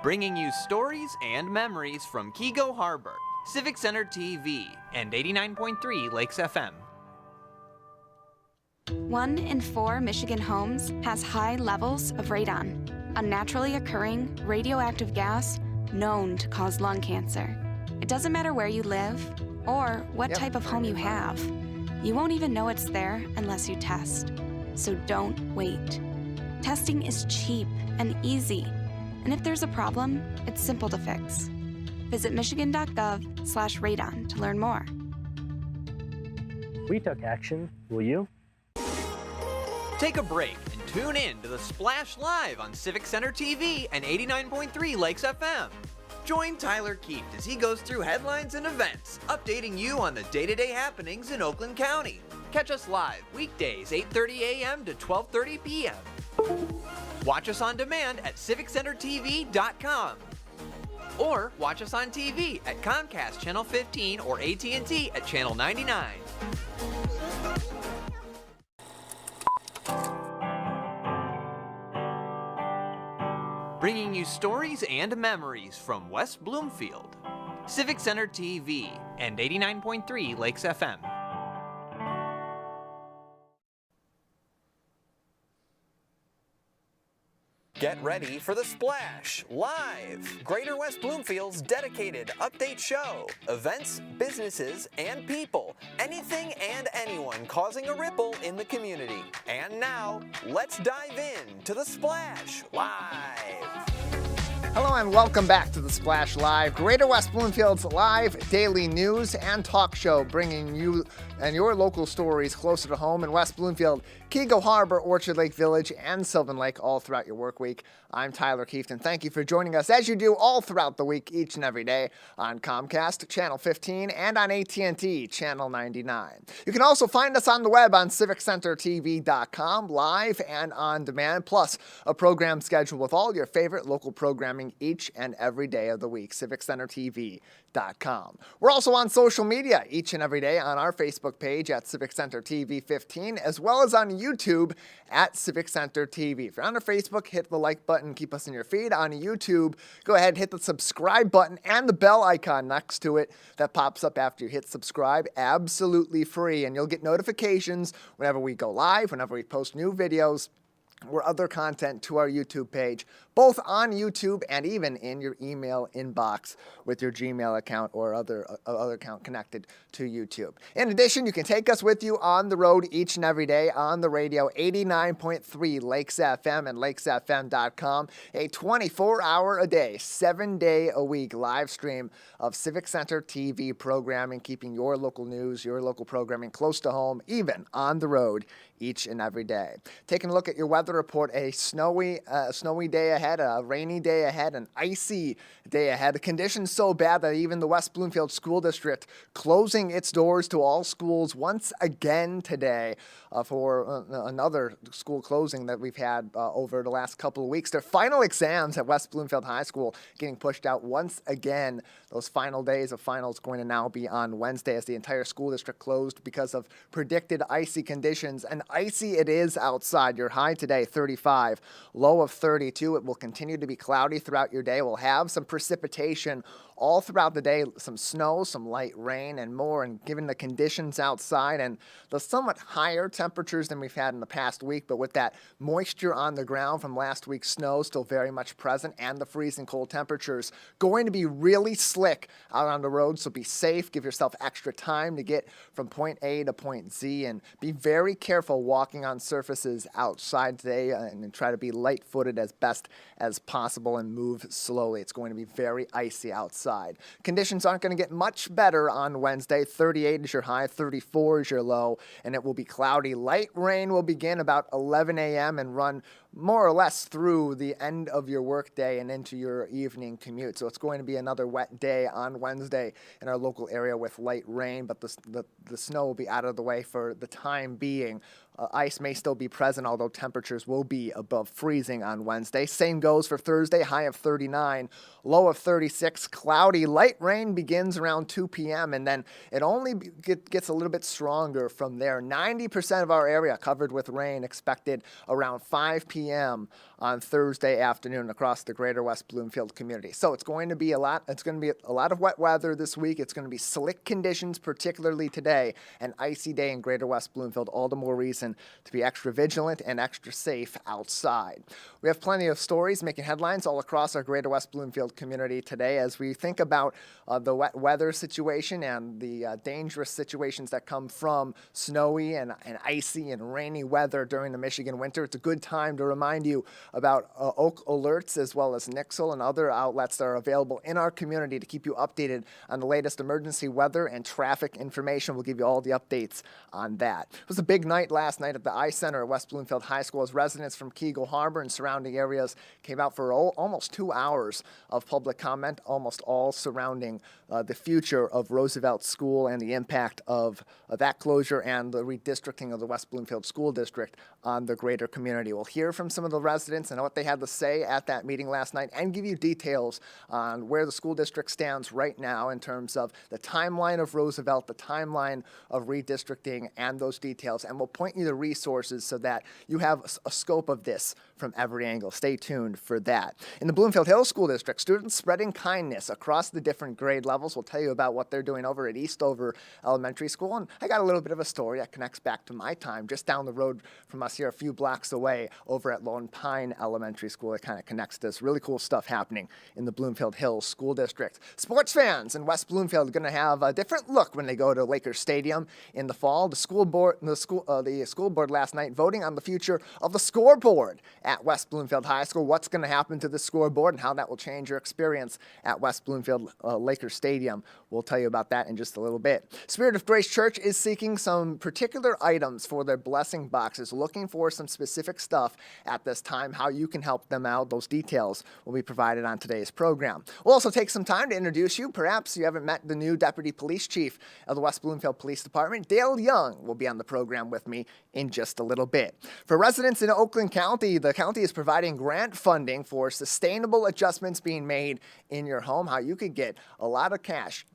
bringing you stories and memories from Keego Harbor, Civic Center TV, and 89.3 Lakes FM. 1 in 4 Michigan homes has high levels of radon, a naturally occurring radioactive gas known to cause lung cancer. It doesn't matter where you live or what type of home you have. You won't even know it's there unless you test. So don't wait. Testing is cheap and easy. And if there's a problem, it's simple to fix. Visit michigan.gov/radon to learn more. We took action. Will you? Take a break and tune in to the Splash Live on Civic Center TV and 89.3 Lakes FM. Join Tyler Kieft as he goes through headlines and events, updating you on the day-to-day happenings in Oakland County. Catch us live weekdays 8:30 a.m. to 12:30 p.m. Watch us on demand at civiccentertv.com. Or watch us on TV at Comcast Channel 15 or AT&T at Channel 99. Bringing you stories and memories from West Bloomfield, Civic Center TV, and 89.3 Lakes FM. Get ready for the Splash Live, Greater West Bloomfield's dedicated update show. Events, businesses, and people. Anything and anyone causing a ripple in the community. And now, let's dive in to the Splash Live. Hello and welcome back to the Splash Live, Greater West Bloomfield's live daily news and talk show, bringing you and your local stories closer to home in West Bloomfield, Keego Harbor, Orchard Lake Village, and Sylvan Lake all throughout your work week. I'm Tyler Kieft, and thank you for joining us as you do all throughout the week, each and every day on Comcast Channel 15 and on AT&T Channel 99. You can also find us on the web on civiccentertv.com, live and on demand, plus a program schedule with all your favorite local programming each and every day of the week, civiccentertv.com. We're also on social media each and every day on our Facebook page at Civic Center TV 15, as well as on YouTube at Civic Center TV. If you're on our Facebook, hit the like button, keep us in your feed. On YouTube, go ahead and hit the subscribe button and the bell icon next to it that pops up after you hit subscribe, absolutely free, and you'll get notifications whenever we go live, whenever we post new videos or other content to our YouTube page, both on YouTube and even in your email inbox with your Gmail account or other account connected to YouTube. In addition, you can take us with you on the road each and every day on the radio, 89.3 Lakes FM and lakesfm.com, a 24-hour-a-day, 7-day-a-week live stream of Civic Center TV programming, keeping your local news, your local programming close to home, even on the road each and every day. Taking a look at your weather report, a snowy day ahead, a rainy day ahead, an icy day ahead. The conditions so bad that even the West Bloomfield School District closing its doors to all schools once again today for another school closing that we've had over the last couple of weeks. Their final exams at West Bloomfield High School getting pushed out once again. Those final days of finals going to now be on Wednesday as the entire school district closed because of predicted icy conditions. And icy it is outside. Your high today, 35, low of 32. It will continue to be cloudy throughout your day. We'll have some precipitation all throughout the day, some snow, some light rain, and more. And given the conditions outside and the somewhat higher temperatures than we've had in the past week, but with that moisture on the ground from last week's snow still very much present and the freezing cold temperatures, going to be really slick out on the road. So be safe, give yourself extra time to get from point A to point Z, and be very careful walking on surfaces outside today and try to be light-footed as best as possible and move slowly. It's going to be very icy outside. Conditions aren't going to get much better on Wednesday. 38 is your high, 34 is your low, and it will be cloudy. Light rain will begin about 11 a.m. and run more or less through the end of your workday and into your evening commute. So it's going to be another wet day on Wednesday in our local area with light rain, but the snow will be out of the way for the time being ice may still be present, although temperatures will be above freezing on Wednesday. Same goes for Thursday, high of 39, low of 36, cloudy. Light rain begins around 2 p.m., and then it only gets a little bit stronger from there. 90% of our area covered with rain expected around 5 p.m. on Thursday afternoon across the greater West Bloomfield community. So it's going to be a lot of wet weather this week. It's going to be slick conditions, particularly today, an icy day in greater West Bloomfield. All the more reason to be extra vigilant and extra safe outside. We have plenty of stories making headlines all across our greater West Bloomfield community today as we think about the wet weather situation and the dangerous situations that come from snowy and icy and rainy weather during the Michigan winter. It's a good time to remind you about Oak Alerts as well as Nixle and other outlets that are available in our community to keep you updated on the latest emergency weather and traffic information. We'll give you all the updates on that. It was a big night last night at the Ice Center at West Bloomfield High School as residents from Keego Harbor and surrounding areas came out for almost 2 hours of public comment, almost all surrounding the future of Roosevelt School and the impact of that closure and the redistricting of the West Bloomfield School District on the greater community. We'll hear from some of the residents and what they had to say at that meeting last night and give you details on where the school district stands right now in terms of the timeline of Roosevelt, the timeline of redistricting, and those details. And we'll point you to resources so that you have a scope of this from every angle. Stay tuned for that. In the Bloomfield Hills School District, students spreading kindness across the different grade levels. We'll tell you about what they're doing over at Eastover Elementary School. And I got a little bit of a story that connects back to my time just down the road from us here, a few blocks away over at Lone Pine Elementary School. It kind of connects to this really cool stuff happening in the Bloomfield Hills School District. Sports fans in West Bloomfield are going to have a different look when they go to Lakers Stadium in the fall. The school board last night voting on the future of the scoreboard at West Bloomfield High School. What's going to happen to the scoreboard and how that will change your experience at West Bloomfield Lakers Stadium. We'll tell you about that in just a little bit. Spirit of Grace Church is seeking some particular items for their blessing boxes, looking for some specific stuff at this time, how you can help them out. Those details will be provided on today's program. We'll also take some time to introduce you. Perhaps you haven't met the new Deputy Police Chief of the West Bloomfield Police Department. Dale Young will be on the program with me in just a little bit. For residents in Oakland County, the county is providing grant funding for sustainable adjustments being made in your home, how you could get a lot of cash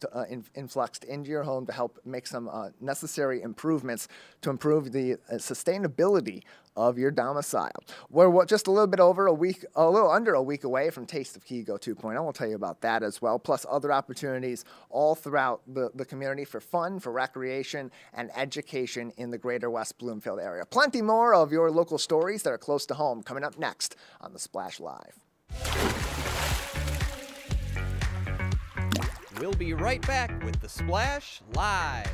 influxed into your home to help make some necessary improvements to improve the sustainability of your domicile. We're just a little under a week away from Taste of Keego 2.0. We'll tell you about that as well, plus other opportunities all throughout the community for fun, for recreation, and education in the greater West Bloomfield area. Plenty more of your local stories that are close to home coming up next on The Splash Live. We'll be right back with The Splash Live.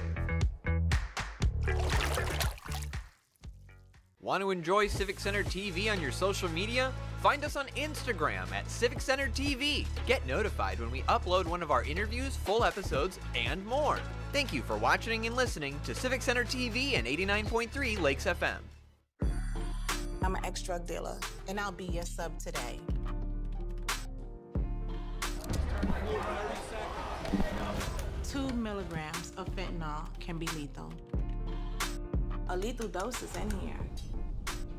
Want to enjoy Civic Center TV on your social media? Find us on Instagram at Civic Center TV. Get notified when we upload one of our interviews, full episodes, and more. Thank you for watching and listening to Civic Center TV and 89.3 Lakes FM. I'm an ex-drug dealer, and I'll be your sub today. Two milligrams of fentanyl can be lethal. A lethal dose is in here.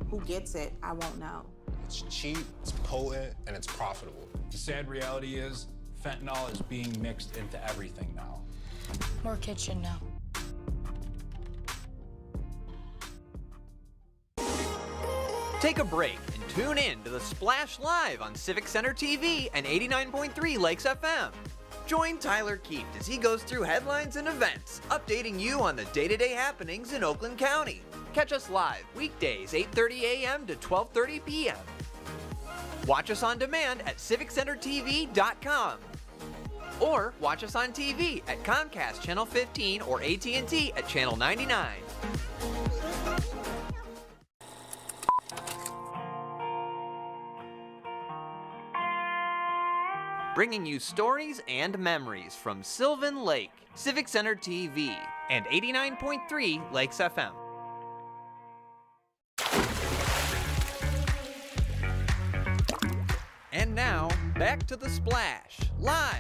Who gets it, I won't know. It's cheap, it's potent, and it's profitable. The sad reality is fentanyl is being mixed into everything now. More kitchen now. Take a break and tune in to The Splash Live on Civic Center TV and 89.3 Lakes FM. Join Tyler Kieft as he goes through headlines and events, updating you on the day-to-day happenings in Oakland County. Catch us live weekdays 8:30 a.m. to 12:30 p.m. Watch us on demand at civiccentertv.com. Or watch us on TV at Comcast Channel 15 or AT&T at Channel 99. Bringing you stories and memories from Sylvan Lake, Civic Center TV, and 89.3 Lakes FM. And now, back to The Splash, live.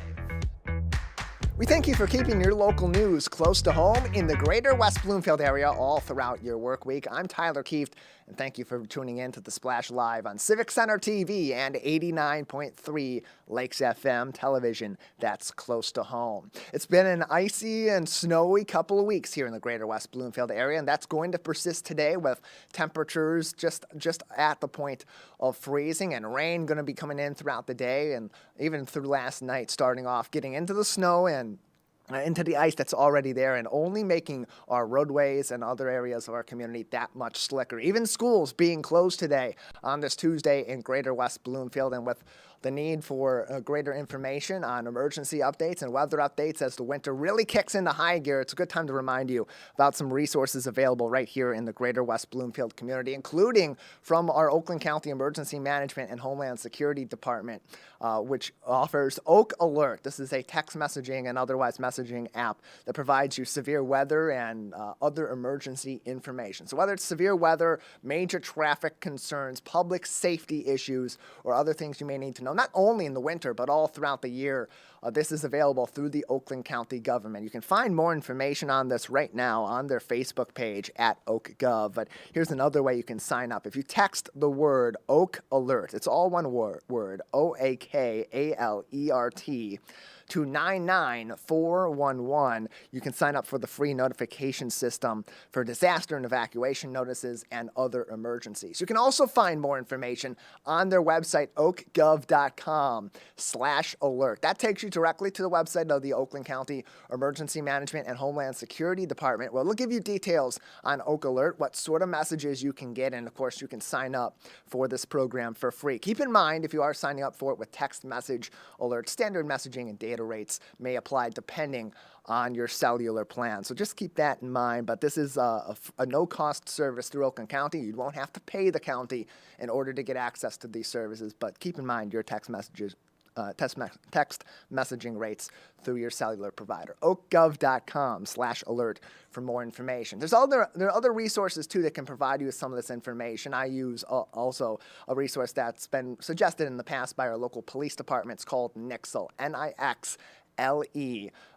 We thank you for keeping your local news close to home in the greater West Bloomfield area all throughout your work week. I'm Tyler Kieft, and thank you for tuning in to the Splash Live on Civic Center TV and 89.3 Lakes FM television that's close to home. It's been an icy and snowy couple of weeks here in the greater West Bloomfield area, and that's going to persist today with temperatures just at the point of freezing and rain going to be coming in throughout the day and even through last night, starting off getting into the snow and into the ice that's already there and only making our roadways and other areas of our community that much slicker. Even schools being closed today on this Tuesday in greater West Bloomfield, and with the need for greater information on emergency updates and weather updates as the winter really kicks into high gear, it's a good time to remind you about some resources available right here in the greater West Bloomfield community, including from our Oakland County Emergency Management and Homeland Security Department, which offers Oak Alert. This is a text messaging and otherwise messaging app that provides you severe weather and other emergency information. So whether it's severe weather, major traffic concerns, public safety issues, or other things you may need to know, not only in the winter, but all throughout the year, this is available through the Oakland County government. You can find more information on this right now on their Facebook page at OakGov. But here's another way you can sign up. If you text the word Oak Alert, it's all one word, OAKALERT, to 99411, you can sign up for the free notification system for disaster and evacuation notices and other emergencies. You can also find more information on their website, oakgov.com/alert. That takes you directly to the website of the Oakland County Emergency Management and Homeland Security Department, where they'll give you details on Oak Alert, what sort of messages you can get, and of course you can sign up for this program for free. Keep in mind, if you are signing up for it with text message alert, standard messaging and data rates may apply depending on your cellular plan. So just keep that in mind. But this is a no-cost service through Oakland County. You won't have to pay the county in order to get access to these services. But keep in mind your text messages. Text messaging rates through your cellular provider. oakgov.com/alert for more information. There are other resources too that can provide you with some of this information. I use also a resource that's been suggested in the past by our local police departments called Nixle, NIXLE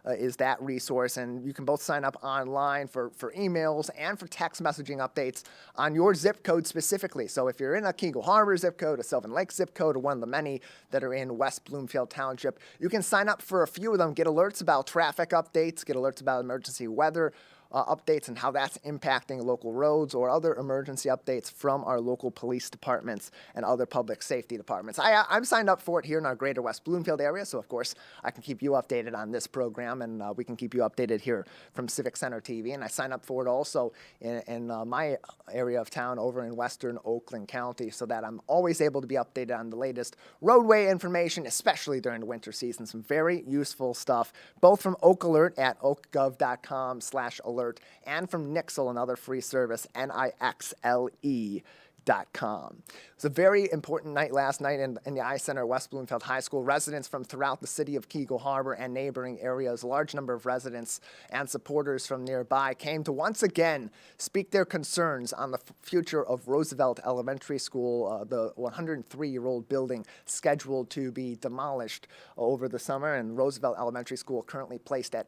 is that resource, and you can both sign up online for emails and for text messaging updates on your zip code specifically. So if you're in a Keego Harbor zip code, a Sylvan Lake zip code, or one of the many that are in West Bloomfield Township, you can sign up for a few of them, get alerts about traffic updates, get alerts about emergency weather updates and how that's impacting local roads, or other emergency updates from our local police departments and other public safety departments. I'm signed up for it here in our greater West Bloomfield area, so of course I can keep you updated on this program, and we can keep you updated here from Civic Center TV. And I sign up for it also in my area of town over in western Oakland County, so that I'm always able to be updated on the latest roadway information, especially during the winter season. Some very useful stuff, both from Oak Alert at oakgov.com/alert and from Nixle, another free service, NIXLE.com. It was a very important night last night in the I-Center West Bloomfield High School. Residents from throughout the city of Keego Harbor and neighboring areas, a large number of residents and supporters from nearby came to once again speak their concerns on the future of Roosevelt Elementary School, the 103-year-old building scheduled to be demolished over the summer. And Roosevelt Elementary School, currently placed at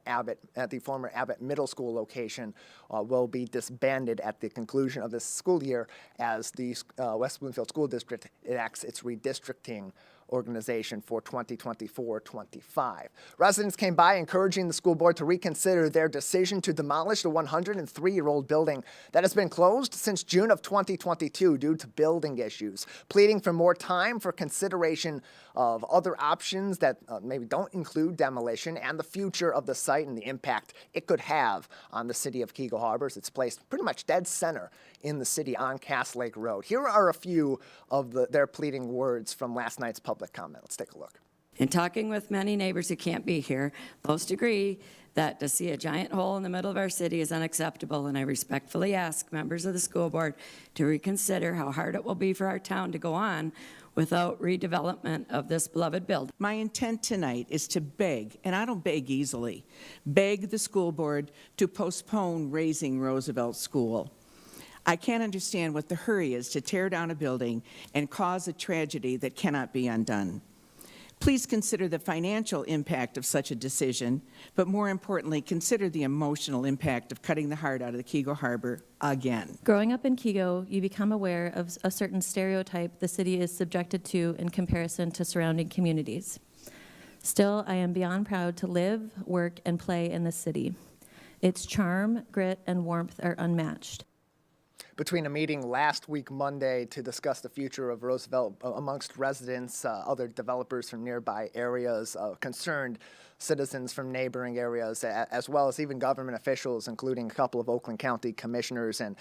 the former Abbott Middle School location, will be disbanded at the conclusion of this school year as the West Bloomfield School District enacts its redistricting organization for 2024-25. Residents came by encouraging the school board to reconsider their decision to demolish the 103-year-old building that has been closed since June of 2022 due to building issues, pleading for more time for consideration of other options that maybe don't include demolition, and the future of the site and the impact it could have on the city of Keego Harbor. It's placed pretty much dead center in the city on Cass Lake Road. Here are a few of their pleading words from last night's public comment. Let's take a look. In talking with many neighbors who can't be here, most agree that to see a giant hole in the middle of our city is unacceptable, and I respectfully ask members of the school board to reconsider how hard it will be for our town to go on without redevelopment of this beloved building. My intent tonight is to beg, and I don't beg easily, beg the school board to postpone raising Roosevelt School. I can't understand what the hurry is to tear down a building and cause a tragedy that cannot be undone. Please consider the financial impact of such a decision, but more importantly, consider the emotional impact of cutting the heart out of the Keego Harbor again. Growing up in Keego, you become aware of a certain stereotype the city is subjected to in comparison to surrounding communities. Still, I am beyond proud to live, work, and play in this city. Its charm, grit, and warmth are unmatched. Between a meeting last week Monday to discuss the future of Roosevelt amongst residents, other developers from nearby areas, concerned citizens from neighboring areas, as well as even government officials, including a couple of Oakland County commissioners, and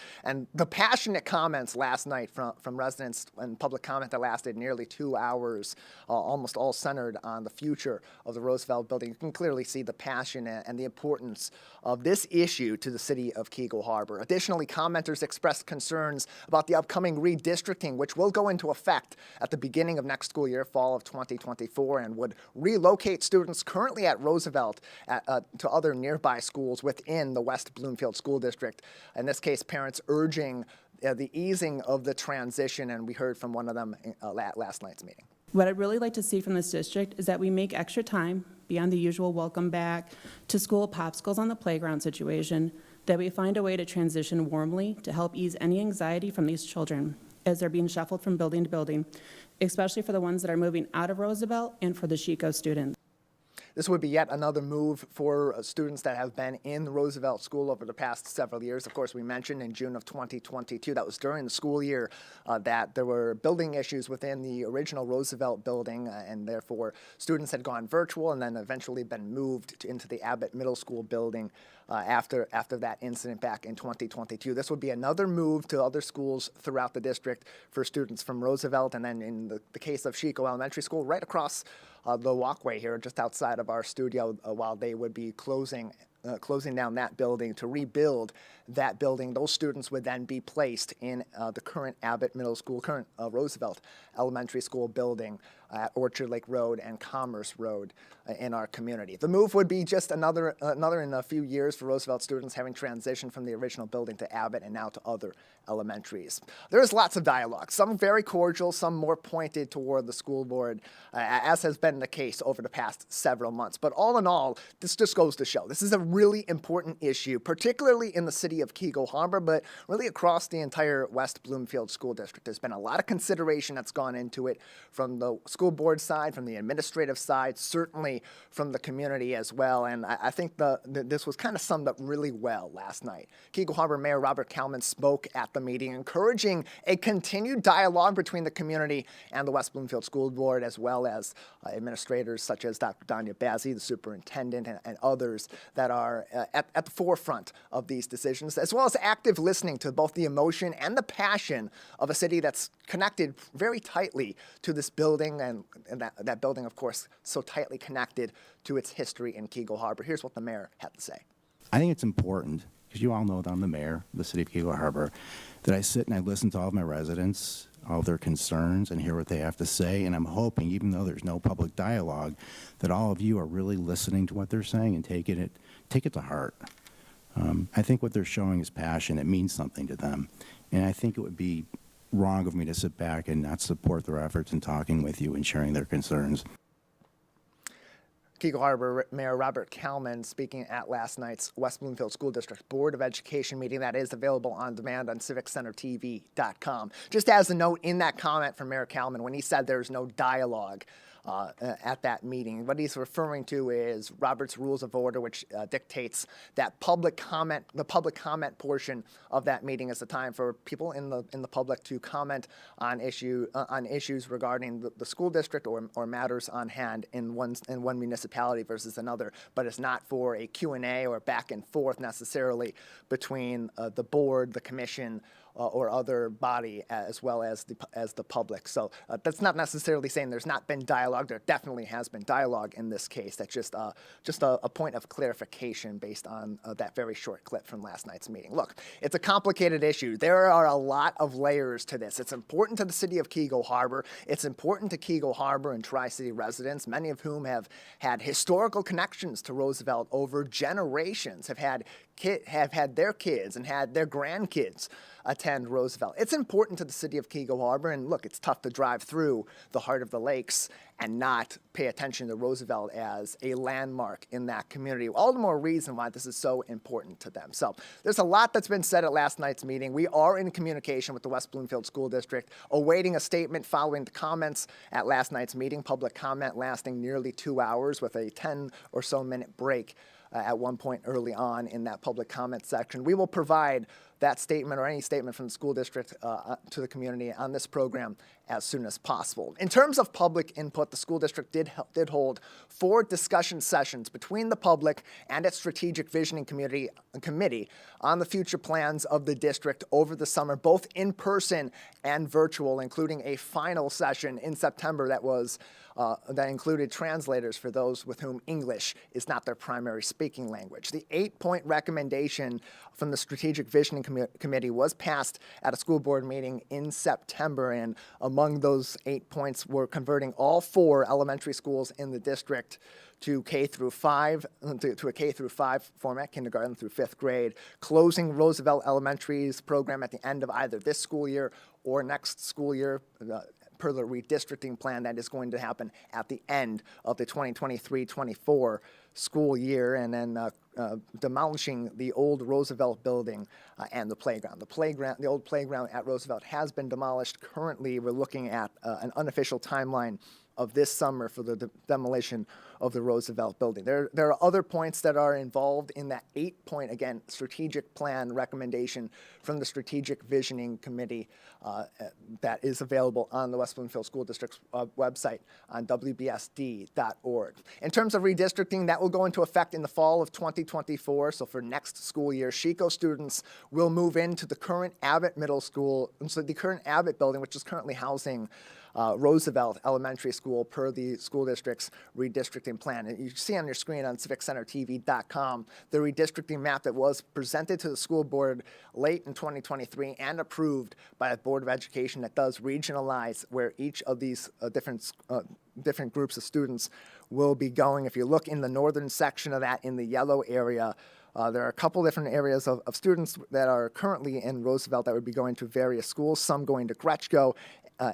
the passionate comments last night from residents and public comment that lasted nearly 2 hours, almost all centered on the future of the Roosevelt building. You can clearly see the passion and the importance of this issue to the city of Keego Harbor. Additionally, commenters expressed concerns about the upcoming redistricting, which will go into effect at the beginning of next school year, fall of 2024, and would relocate students currently at Roosevelt to other nearby schools within the West Bloomfield School District. In this case, parents urging the easing of the transition, and we heard from one of them at last night's meeting. What I'd really like to see from this district is that we make extra time beyond the usual welcome back to school popsicles on the playground situation, that we find a way to transition warmly to help ease any anxiety from these children as they're being shuffled from building to building, especially for the ones that are moving out of Roosevelt and for the Chico students. This would be yet another move for students that have been in the Roosevelt School over the past several years. Of course, we mentioned in June of 2022, that was during the school year, that there were building issues within the original Roosevelt building, and therefore students had gone virtual and then eventually been moved into the Abbott Middle School building after that incident back in 2022. This would be another move to other schools throughout the district for students from Roosevelt, and then in the case of Chico Elementary School, right across the walkway here just outside of our studio, while they would be closing down that building to rebuild that building. Those students would then be placed in the current Abbott Middle School, current Roosevelt Elementary School building at Orchard Lake Road and Commerce Road in our community. The move would be just another in a few years for Roosevelt students having transitioned from the original building to Abbott and now to other elementaries. There is lots of dialogue, some very cordial, some more pointed toward the school board, as has been the case over the past several months. But all in all, this just goes to show this is a really important issue, particularly in the city of Keego Harbor, but really across the entire West Bloomfield School District. There's been a lot of consideration that's gone into it from the school board side, from the administrative side, certainly from the community as well. And I think this was kind of summed up really well last night. Keego Harbor Mayor Robert Kalman spoke at the meeting, encouraging a continued dialogue between the community and the West Bloomfield School Board, as well as administrators such as Dr. Danya Bazzi, the superintendent, and others that are at the forefront of these decisions, as well as active listening to both the emotion and the passion of a city that's connected very tightly to this building, and that building, of course, so tightly connected to its history in Keego Harbor. Here's what the mayor had to say. I think it's important, because you all know that I'm the mayor of the city of Keego Harbor, that I sit and I listen to all of my residents, all their concerns, and hear what they have to say. And I'm hoping, even though there's no public dialogue, that all of you are really listening to what they're saying and take it to heart. I think what they're showing is passion. It means something to them. And I think it would be wrong of me to sit back and not support their efforts in talking with you and sharing their concerns. Keego Harbor Mayor Robert Kalman speaking at last night's West Bloomfield School District Board of Education meeting that is available on demand on CivicCenterTV.com. Just as a note in that comment from Mayor Kalman, when he said there's no dialogue at that meeting, what he's referring to is Robert's Rules of Order, which dictates that the public comment portion of that meeting is the time for people in the public to comment on issues regarding the school district or matters on hand in one municipality versus another. But it's not for a Q&A or back and forth necessarily between the board, the commission, or other body, as well as the public. So that's not necessarily saying there's not been dialogue. There definitely has been dialogue in this case. That's just a point of clarification based on that very short clip from last night's meeting. Look, it's a complicated issue. There are a lot of layers to this. It's important to the city of Keego Harbor. It's important to Keego Harbor and Tri-City residents, many of whom have had historical connections to Roosevelt over generations, have had have had their kids and had their grandkids attend Roosevelt. It's important to the city of Keego Harbor, and look, it's tough to drive through the heart of the lakes and not pay attention to Roosevelt as a landmark in that community. All the more reason why this is so important to them. So there's a lot that's been said at last night's meeting. We are in communication with the West Bloomfield School District, awaiting a statement following the comments at last night's meeting, public comment lasting nearly 2 hours with a 10 or so minute break at one point early on in that public comment section. We will provide that statement or any statement from the school district to the community on this program as soon as possible. In terms of public input, the school district did hold 4 discussion sessions between the public and its strategic visioning committee on the future plans of the district over the summer, both in person and virtual, including a final session in September that included translators for those with whom English is not their primary speaking language. The 8-point recommendation from the Strategic Visioning Committee was passed at a school board meeting in September, and among those 8 points were converting all 4 elementary schools in the district to K through 5, to a K through 5 format, kindergarten through 5th grade, closing Roosevelt Elementary's program at the end of either this school year or next school year, per the redistricting plan that is going to happen at the end of the 2023-24 school year, and then demolishing the old Roosevelt building and the playground. The old playground at Roosevelt has been demolished. Currently, we're looking at an unofficial timeline of this summer for the demolition of the Roosevelt building. There are other points that are involved in that 8-point, again, strategic plan recommendation from the Strategic Visioning Committee that is available on the West Bloomfield School District's website on wbsd.org. In terms of redistricting, that will go into effect in the fall of 2024. So for next school year, Chico students will move into the current Abbott Middle School, so the current Abbott building, which is currently housing Roosevelt Elementary School per the school district's redistricting plan. And you see on your screen on CivicCenterTV.com the redistricting map that was presented to the school board late in 2023 and approved by the Board of Education that does regionalize where each of these different groups of students will be going. If you look in the northern section of that in the yellow area, there are a couple different areas of students that are currently in Roosevelt that would be going to various schools, some going to Gretschko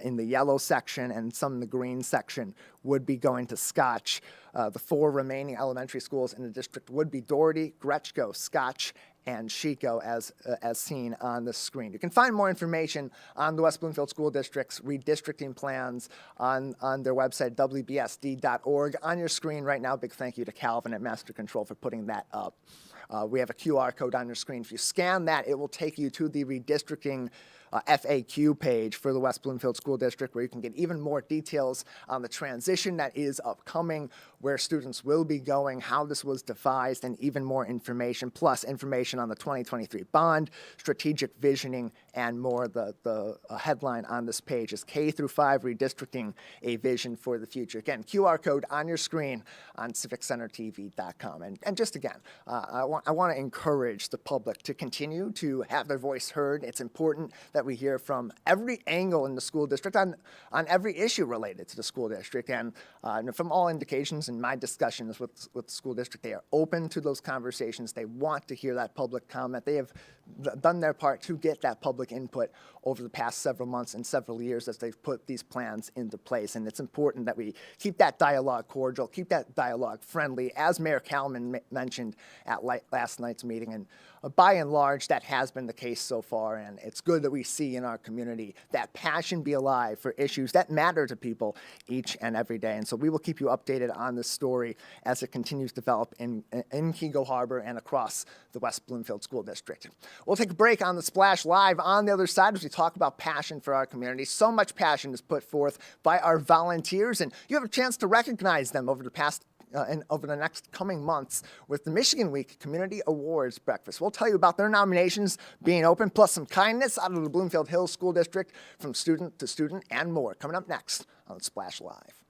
in the yellow section, and some in the green section would be going to Scotch. The 4 remaining elementary schools in the district would be Doherty, Gretschko, Scotch, and Chico as seen on the screen. You can find more information on the West Bloomfield School District's redistricting plans on their website, wbsd.org. On your screen right now, big thank you to Calvin at Master Control for putting that up. We have a QR code on your screen. If you scan that, it will take you to the redistricting FAQ page for the West Bloomfield School District, where you can get even more details on the transition that is upcoming, where students will be going, how this was devised, and even more information, plus information on the 2023 bond, strategic visioning, and more. The headline on this page is K through 5 redistricting, a vision for the future. Again, QR code on your screen on CivicCenterTV.com. And just again, I want to encourage the public to continue to have their voice heard. It's important that we hear from every angle in the school district on every issue related to the school district. And from all indications in my discussions with the school district, they are open to those conversations. They want to hear that public comment. They have done their part to get that public input over the past several months and several years as they've put these plans into place. And it's important that we keep that dialogue cordial, keep that dialogue friendly, as Mayor Kalman mentioned at last night's meeting. And by and large, that has been the case so far. And it's good that we see in our community that passion be alive for issues that matter to people each and every day. And so we will keep you updated on this story as it continues to develop in Keego Harbor and across the West Bloomfield School District. We'll take a break on the Splash Live on the other side as we talk about passion for our community. So much passion is put forth by our volunteers, and you have a chance to recognize them over the past and over the next coming months with the Michigan Week Community Awards Breakfast. We'll tell you about their nominations being open, plus some kindness out of the Bloomfield Hills School District from student to student and more. Coming up next on Splash Live.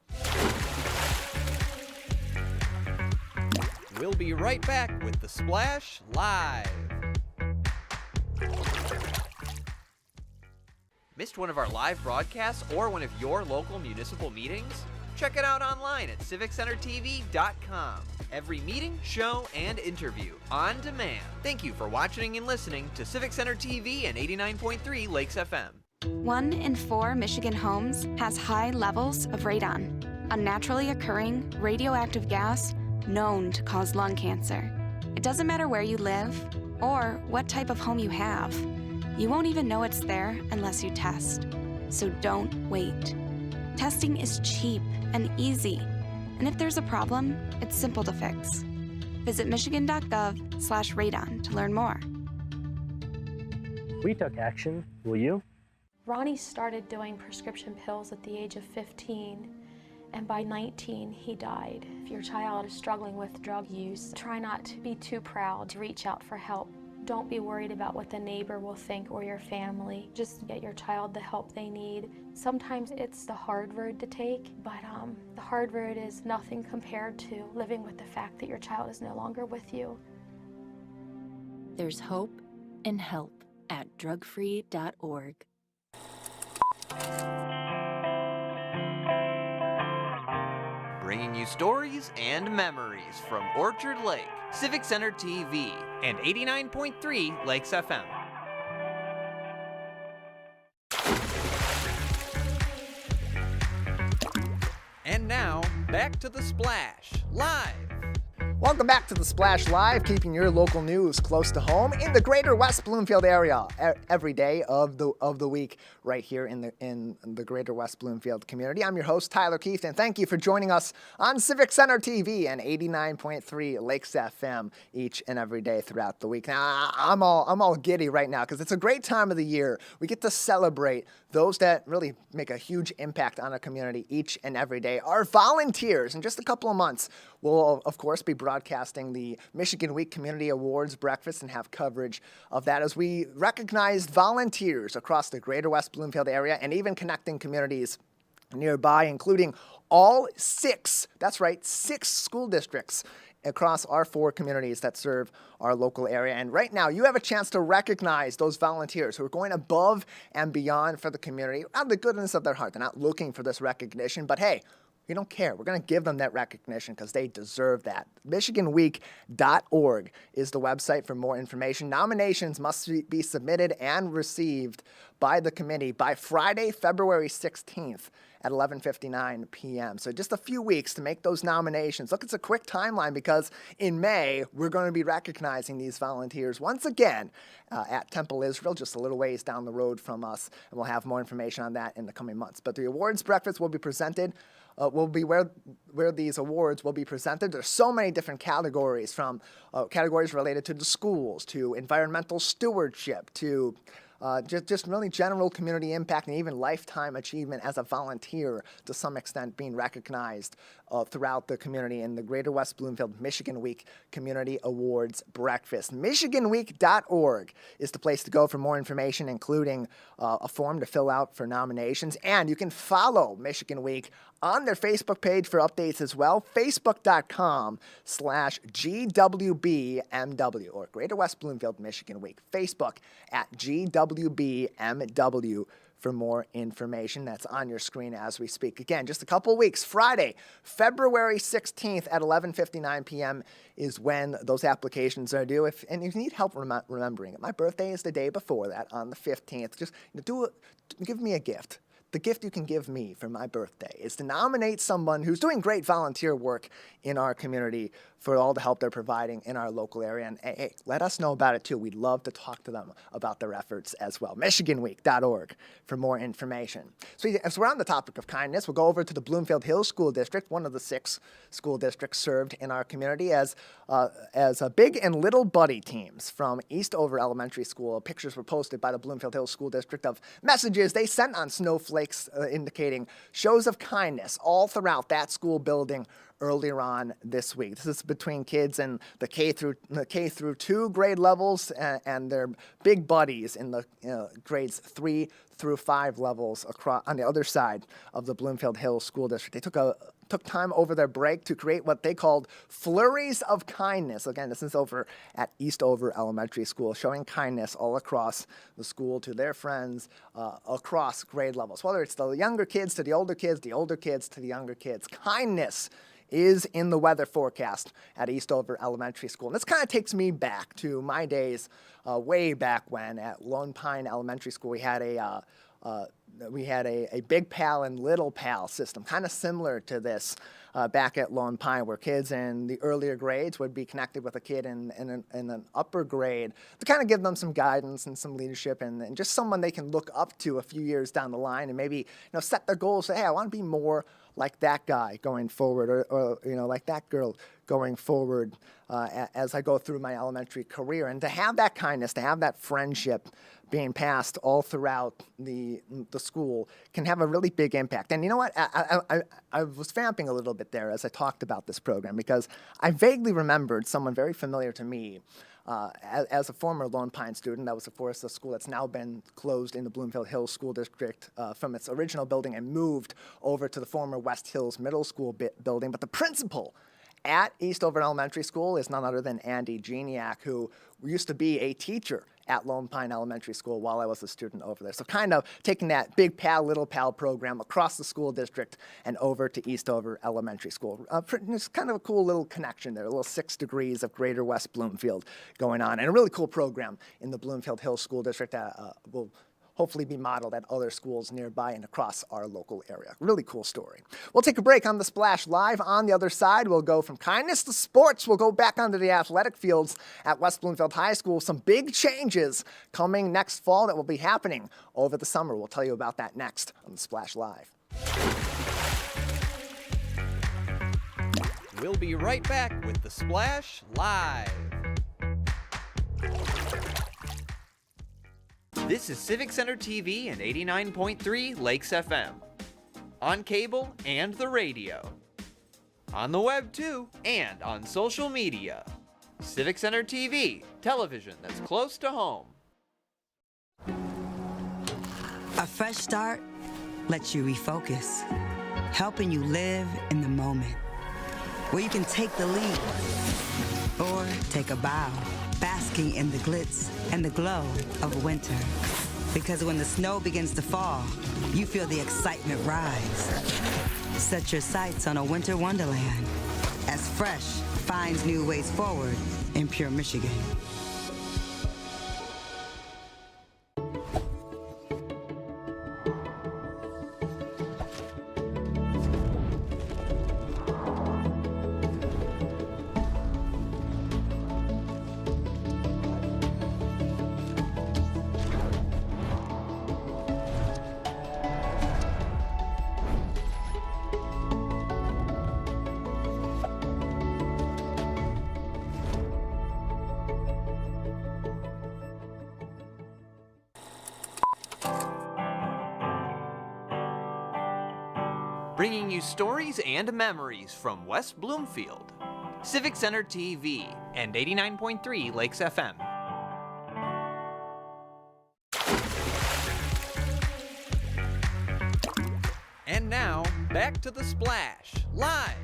We'll be right back with the Splash Live. Missed one of our live broadcasts or one of your local municipal meetings? Check it out online at CivicCenterTV.com. every meeting, show, and interview on demand. Thank you for watching and listening to Civic Center TV and 89.3 Lakes FM. 1 in 4 Michigan homes has high levels of radon, a naturally occurring radioactive gas known to cause lung cancer. It doesn't matter where you live or what type of home you have. You won't even know it's there unless you test. So don't wait. Testing is cheap and easy. And if there's a problem, it's simple to fix. Visit michigan.gov/radon to learn more. We took action. Will you? Ronnie started doing prescription pills at the age of 15, and by 19, he died. If your child is struggling with drug use, try not to be too proud to reach out for help. Don't be worried about what the neighbor will think or your family. Just get your child the help they need. Sometimes it's the hard road to take, but the hard road is nothing compared to living with the fact that your child is no longer with you. There's hope and help at drugfree.org. Bringing you stories and memories from Orchard Lake, Civic Center TV, and 89.3 Lakes FM. And now, back to The Splash, live. Welcome back to The Splash Live, keeping your local news close to home in the greater West Bloomfield area every day of the week right here in the greater West Bloomfield community. I'm your host, Tyler Kieft, and thank you for joining us on Civic Center TV and 89.3 Lakes FM each and every day throughout the week. Now, I'm all giddy right now because it's a great time of the year. We get to celebrate those that really make a huge impact on our community each and every day. Our volunteers, in just a couple of months, will, of course, be broadcasting the Michigan Week Community Awards breakfast and have coverage of that as we recognize volunteers across the greater West Bloomfield area and even connecting communities nearby, including all 6 school districts across our 4 communities that serve our local area. And right now, you have a chance to recognize those volunteers who are going above and beyond for the community out of the goodness of their heart. They're not looking for this recognition, but hey, we don't care. We're going to give them that recognition because they deserve that. MichiganWeek.org is the website for more information. Nominations must be submitted and received by the committee by Friday, February 16th at 11:59 p.m. So just a few weeks to make those nominations. Look, it's a quick timeline because in May, we're going to be recognizing these volunteers once again at Temple Israel, just a little ways down the road from us, and we'll have more information on that in the coming months. But the awards breakfast will be presented will be where these awards will be presented. There's so many different categories, from categories related to the schools, to environmental stewardship, to just really general community impact, and even lifetime achievement as a volunteer to some extent being recognized throughout the community in the Greater West Bloomfield Michigan Week Community Awards Breakfast. MichiganWeek.org is the place to go for more information, including a form to fill out for nominations. And you can follow Michigan Week on their Facebook page for updates as well, facebook.com/GWBMW, or Greater West Bloomfield Michigan Week. Facebook at GWBMW for more information. That's on your screen as we speak. Again, just a couple weeks. Friday, February 16th at 11:59 p.m. is when those applications are due. And if you need help remembering it, my birthday is the day before that, on the 15th. Just give me a gift. The gift you can give me for my birthday is to nominate someone who's doing great volunteer work in our community for all the help they're providing in our local area. And hey, let us know about it too. We'd love to talk to them about their efforts as well. MichiganWeek.org for more information. So as we're on the topic of kindness, we'll go over to the Bloomfield Hills School District, one of the 6 school districts served in our community, as a big and little buddy teams from Eastover Elementary School. Pictures were posted by the Bloomfield Hills School District of messages they sent on snowflakes indicating shows of kindness all throughout that school building earlier on this week. This is between kids in the K through 2 grade levels and their big buddies in the grades 3 through 5 levels across on the other side of the Bloomfield Hills School District. They took time over their break to create what they called flurries of kindness. Again, this is over at Eastover Elementary School, showing kindness all across the school to their friends across grade levels, whether it's the younger kids to the older kids to the younger kids. Kindness is in the weather forecast at Eastover Elementary School. And this kind of takes me back to my days way back when at Lone Pine Elementary School we had a big pal and little pal system, kind of similar to this back at Lone Pine, where kids in the earlier grades would be connected with a kid in an upper grade to kind of give them some guidance and some leadership and just someone they can look up to a few years down the line and maybe set their goals, say, hey, I want to be more like that guy going forward or like that girl going forward as I go through my elementary career. And to have that kindness, to have that friendship being passed all throughout the school can have a really big impact. And you know what? I was vamping a little bit there as I talked about this program because I vaguely remembered someone very familiar to me as a former Lone Pine student. That was, of course, a school that's now been closed in the Bloomfield Hills School District from its original building and moved over to the former West Hills Middle School building. But the principal at Eastover Elementary School is none other than Andy Geniak, who used to be a teacher at Lone Pine Elementary School while I was a student over there. So kind of taking that big pal, little pal program across the school district and over to Eastover Elementary School. It's kind of a cool little connection there, a little 6 degrees of greater West Bloomfield going on, and a really cool program in the Bloomfield Hills School District that will hopefully be modeled at other schools nearby and across our local area. Really cool story. We'll take a break on The Splash Live. On the other side, we'll go from kindness to sports. We'll go back onto the athletic fields at West Bloomfield High School. Some big changes coming next fall that will be happening over the summer. We'll tell you about that next on The Splash Live. We'll be right back with The Splash Live. This is Civic Center TV and 89.3 Lakes FM. On cable and the radio. On the web too, and on social media. Civic Center TV, television that's close to home. A fresh start lets you refocus, helping you live in the moment. Where you can take the leap or take a bow, basking in the glitz and the glow of winter. Because when the snow begins to fall, you feel the excitement rise. Set your sights on a winter wonderland as Fresh finds new ways forward in pure Michigan. Bringing you stories and memories from West Bloomfield. Civic Center TV and 89.3 Lakes FM. And now, back to The Splash Live.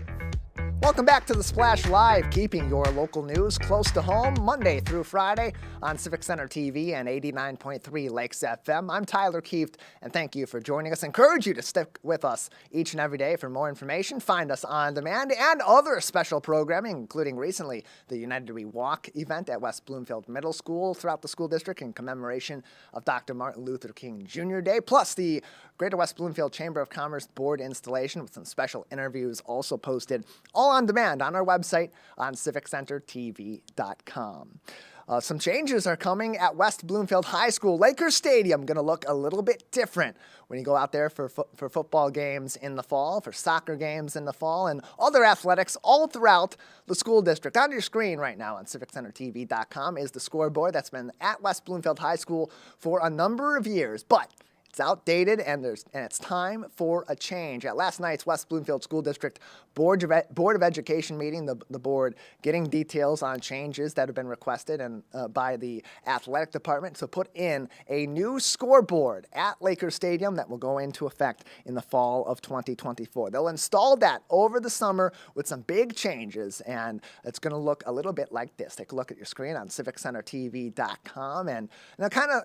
Welcome back to The Splash Live, keeping your local news close to home Monday through Friday on Civic Center TV and 89.3 Lakes FM. I'm Tyler Kieft, and thank you for joining us. I encourage you to stick with us each and every day for more information. Find us on demand and other special programming, including recently the United We Walk event at West Bloomfield Middle School throughout the school district in commemoration of Dr. Martin Luther King Jr. Day, plus the Greater West Bloomfield Chamber of Commerce board installation with some special interviews also posted all on demand on our website on civiccentertv.com. Some changes are coming at West Bloomfield High School. Lakers Stadium going to look a little bit different when you go out there for football games in the fall, for soccer games in the fall, and other athletics all throughout the school district. On your screen right now on civiccentertv.com is the scoreboard that's been at West Bloomfield High School for a number of years, but it's outdated, and it's time for a change. At last night's West Bloomfield School District Board of Education meeting, the board getting details on changes that have been requested and by the athletic department to put in a new scoreboard at Lakers Stadium that will go into effect in the fall of 2024. They'll install that over the summer with some big changes, and it's going to look a little bit like this. Take a look at your screen on civiccentertv.com, and kind of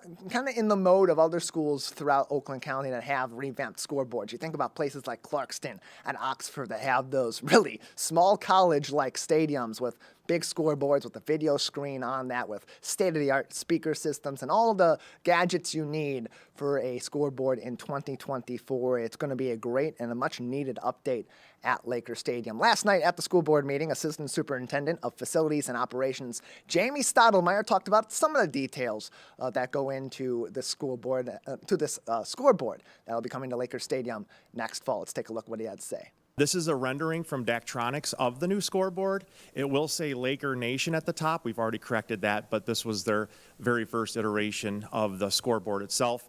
in the mode of other schools throughout about Oakland County that have revamped scoreboards. You think about places like Clarkston and Oxford that have those really small college-like stadiums with big scoreboards with a video screen on that, with state-of-the-art speaker systems and all the gadgets you need for a scoreboard in 2024. It's going to be a great and a much-needed update at Laker Stadium. Last night at the school board meeting, Assistant Superintendent of Facilities and Operations Jamie Stottlemyre talked about some of the details that go into this scoreboard that'll be coming to Laker Stadium next fall. Let's take a look at what he had to say. This is a rendering from Daktronics of the new scoreboard. It will say Laker Nation at the top. We've already corrected that, but this was their very first iteration of the scoreboard itself.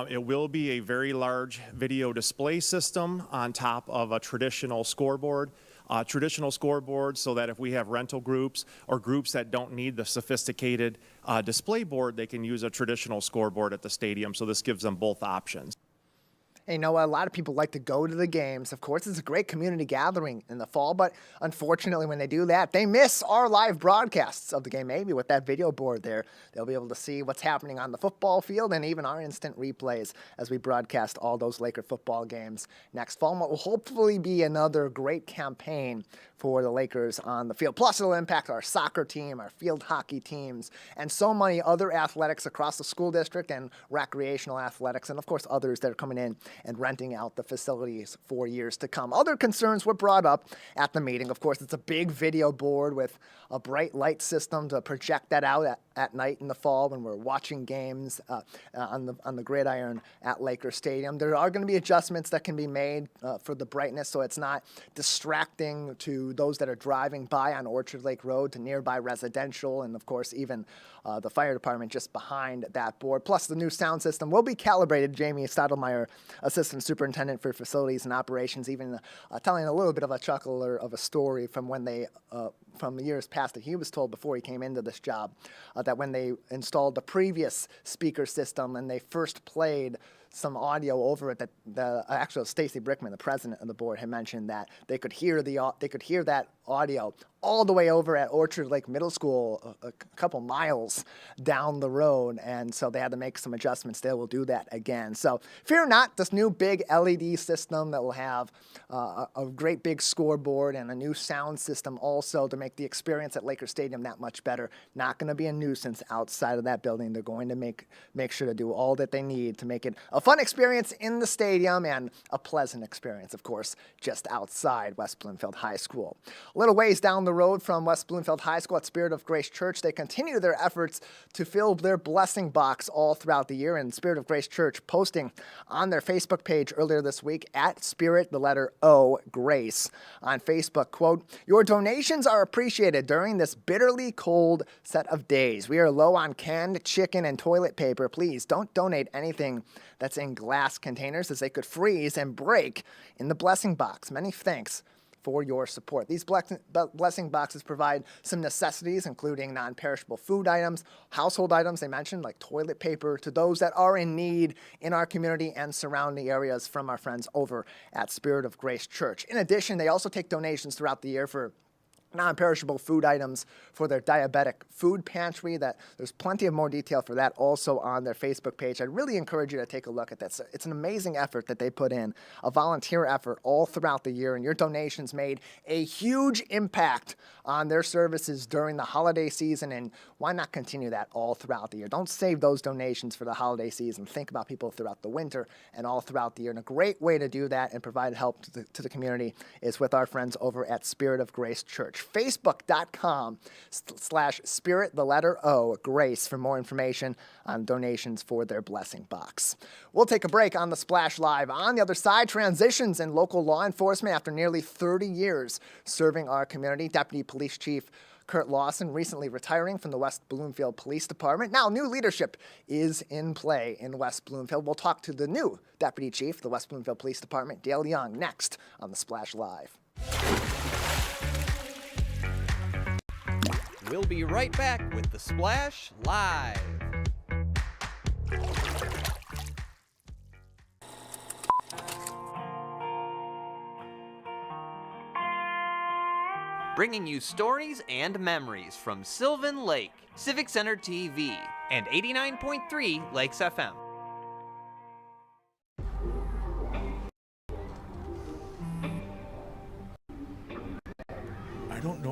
It will be a very large video display system on top of a traditional scoreboard. So that if we have rental groups or groups that don't need the sophisticated display board, they can use a traditional scoreboard at the stadium. So this gives them both options. Hey, Noah, a lot of people like to go to the games. Of course, it's a great community gathering in the fall, but unfortunately, when they do that, they miss our live broadcasts of the game. Maybe with that video board there, they'll be able to see what's happening on the football field and even our instant replays as we broadcast all those Laker football games next fall. And what will hopefully be another great campaign for the Lakers on the field. Plus, it'll impact our soccer team, our field hockey teams, and so many other athletics across the school district and recreational athletics, and of course others that are coming in and renting out the facilities for years to come. Other concerns were brought up at the meeting. Of course, it's a big video board with a bright light system to project that out at night in the fall when we're watching games on the gridiron at Laker Stadium. There are going to be adjustments that can be made for the brightness so it's not distracting to those that are driving by on Orchard Lake Road to nearby residential, and of course even the fire department just behind that board. Plus, the new sound system will be calibrated. Jamie Stottlemyre, Assistant Superintendent for Facilities and Operations, even telling a little bit of a chuckle or of a story from when they from the years past that he was told before he came into this job that when they installed the previous speaker system and they first played some audio over it, that the actual Stacy Brickman, the president of the board, had mentioned that they could hear that audio all the way over at Orchard Lake Middle School, a couple miles down the road, and so they had to make some adjustments. They will do that again. So fear not, this new big LED system that will have a great big scoreboard and a new sound system also to make the experience at Laker Stadium that much better. Not going to be a nuisance outside of that building. They're going to make sure to do all that they need to make it a fun experience in the stadium and a pleasant experience, of course, just outside West Bloomfield High School. A little ways down the road from West Bloomfield High School at Spirit of Grace Church, they continue their efforts to fill their blessing box all throughout the year. And Spirit of Grace Church posting on their Facebook page earlier this week at Spirit, the letter O, Grace, on Facebook, quote, "Your donations are appreciated during this bitterly cold set of days. We are low on canned chicken and toilet paper. Please don't donate anything that's in glass containers as they could freeze and break in the blessing box. Many thanks for your support." These blessing boxes provide some necessities, including non-perishable food items, household items they mentioned, like toilet paper, to those that are in need in our community and surrounding areas from our friends over at Spirit of Grace Church. In addition, they also take donations throughout the year for non-perishable food items for their diabetic food pantry. That there's plenty of more detail for that also on their Facebook page. I'd really encourage you to take a look at that. It's an amazing effort that they put in, a volunteer effort all throughout the year, and your donations made a huge impact on their services during the holiday season, and why not continue that all throughout the year? Don't save those donations for the holiday season. Think about people throughout the winter and all throughout the year, and a great way to do that and provide help to the community is with our friends over at Spirit of Grace Church. Facebook.com/Spirit, the letter O, Grace, for more information on donations for their blessing box. We'll take a break on the Splash Live. On the other side, transitions in local law enforcement after nearly 30 years serving our community. Deputy Police Chief Kurt Lawson recently retiring from the West Bloomfield Police Department. Now, new leadership is in play in West Bloomfield. We'll talk to the new Deputy Chief of the West Bloomfield Police Department, Dale Young, next on the Splash Live. We'll be right back with the Splash Live. Bringing you stories and memories from Sylvan Lake, Civic Center TV, and 89.3 Lakes FM.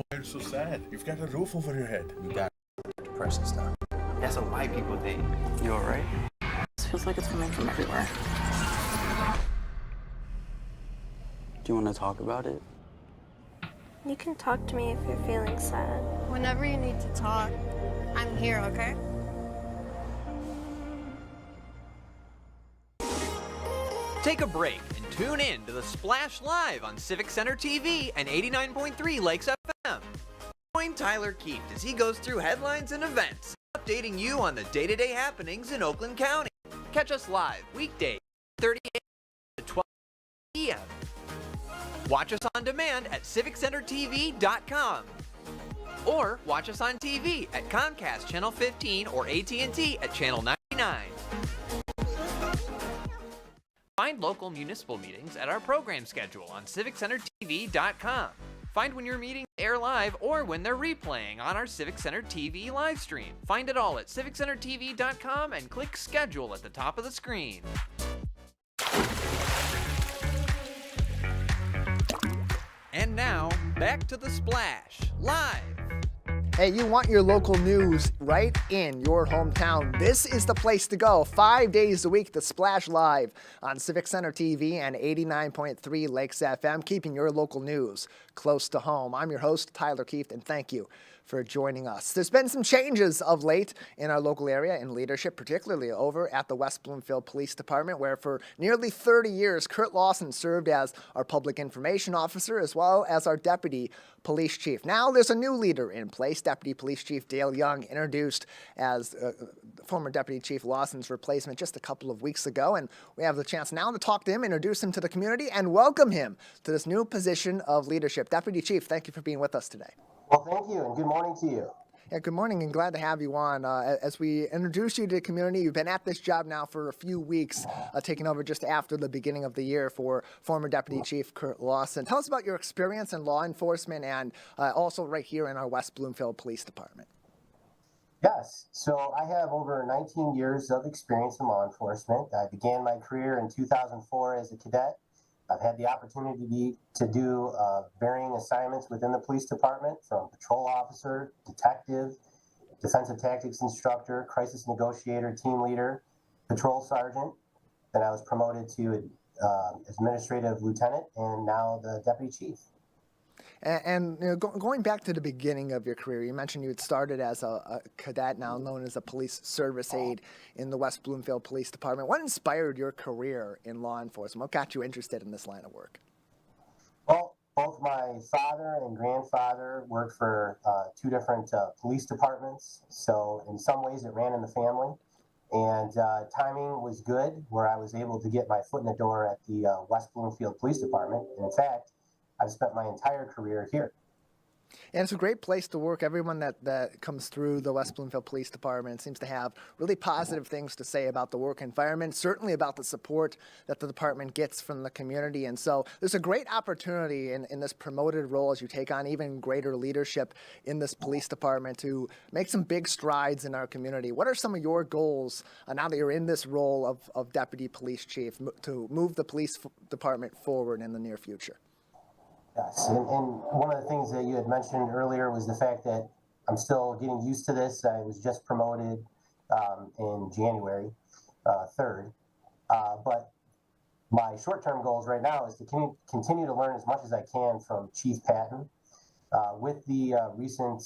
know why you're so sad? You've got a roof over your head. You got depression stuff. That's what white people think. You alright? It feels like it's coming from everywhere. Do you want to talk about it? You can talk to me if you're feeling sad. Whenever you need to talk, I'm here, okay? Take a break and tune in to the Splash Live on Civic Center TV and 89.3 Lakes FM. Join Tyler Kieft as he goes through headlines and events, updating you on the day-to-day happenings in Oakland County. Catch us live weekdays 30 a.m. to 12 p.m. Watch us on demand at civiccentertv.com. Or watch us on TV at Comcast Channel 15 or AT&T at Channel 99. Find local municipal meetings at our program schedule on civiccentertv.com. Find when your meetings air live or when they're replaying on our Civic Center TV live stream. Find it all at civiccentertv.com and click schedule at the top of the screen. And now, back to the Splash Live. Hey, you want your local news right in your hometown. This is the place to go. 5 days a week, the Splash Live on Civic Center TV and 89.3 Lakes FM, keeping your local news close to home. I'm your host, Tyler Kieft, and thank you for joining us. There's been some changes of late in our local area in leadership, particularly over at the West Bloomfield Police Department, where for nearly 30 years, Kurt Lawson served as our public information officer as well as our deputy police chief. Now there's a new leader in place. Deputy Police Chief Dale Young, introduced as former Deputy Chief Lawson's replacement just a couple of weeks ago, and we have the chance now to talk to him, introduce him to the community, and welcome him to this new position of leadership. Deputy Chief, thank you for being with us today. Well, thank you, and good morning to you. Yeah, good morning, and glad to have you on. As we introduce you to the community, you've been at this job now for a few weeks, taking over just after the beginning of the year for former Deputy Chief Kurt Lawson. Tell us about your experience in law enforcement and also right here in our West Bloomfield Police Department. Yes, so I have over 19 years of experience in law enforcement. I began my career in 2004 as a cadet. I've had the opportunity to do varying assignments within the police department, from patrol officer, detective, defensive tactics instructor, crisis negotiator, team leader, patrol sergeant. Then I was promoted to administrative lieutenant and now the deputy chief. And you know, going back to the beginning of your career, you mentioned you had started as a cadet, now known as a police service aide in the West Bloomfield Police Department. What inspired your career in law enforcement? What got you interested in this line of work? Well, both my father and grandfather worked for two different police departments, so in some ways it ran in the family. And timing was good, where I was able to get my foot in the door at the West Bloomfield Police Department. And in fact, I've spent my entire career here. And it's a great place to work. Everyone that comes through the West Bloomfield Police Department seems to have really positive things to say about the work environment, certainly about the support that the department gets from the community. And so there's a great opportunity in this promoted role as you take on even greater leadership in this police department to make some big strides in our community. What are some of your goals now that you're in this role of Deputy Police Chief to move the police department forward in the near future? Yes, and one of the things that you had mentioned earlier was the fact that I'm still getting used to this. I was just promoted in January 3rd, but my short-term goals right now is to continue to learn as much as I can from Chief Patton. With the recent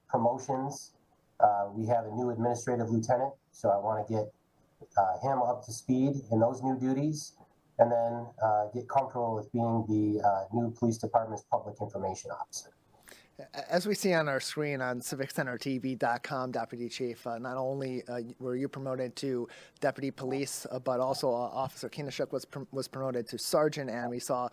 promotions, we have a new administrative lieutenant, so I want to get him up to speed in those new duties, and then get comfortable with being the new police department's public information officer. As we see on our screen on civiccentertv.com, Deputy Chief, not only were you promoted to Deputy Police, but also Officer Kineshuk was promoted to Sergeant, and we saw